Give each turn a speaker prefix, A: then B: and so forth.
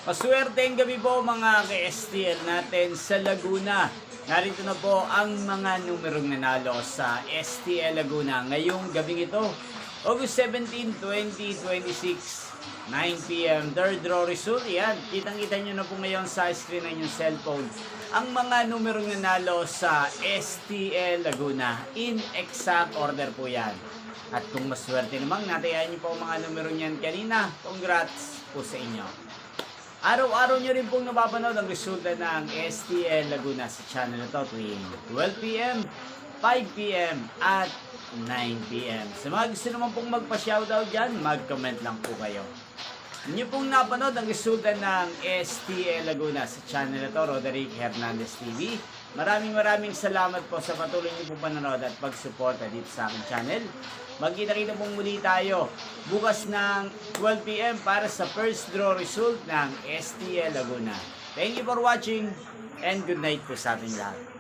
A: Maswerteng gabi po mga ka-STL natin sa Laguna. Narito na po ang mga numerong nanalo sa STL Laguna ngayong gabing ito. August 17, 2026, 9 p.m. Third draw result. Yan, kitang-kita nyo na po ngayon sa screen ng inyong cellphone ang mga numerong nanalo sa STL Laguna. In exact order po yan. At kung maswerte namang natayan nyo po ang mga numero niyan kanina, congrats po sa inyo. Araw-araw nyo rin pong napapanood ang resulta ng STL Laguna sa channel na to tuwing 12 p.m., 5 p.m. at 9 p.m. Sa mga gusto naman pong magpa-shoutout dyan, mag-comment lang po kayo. Inyo pong napanood ang resulta ng STL Laguna sa channel na to, Roderick Hernandez TV. Maraming salamat po sa patuloy niyo pong panonood at pagsuporta dito sa aking channel. Magkita-kita pong muli tayo bukas ng 12 p.m. para sa first draw result ng STL Laguna. Thank you for watching and good night po sa ating lahat.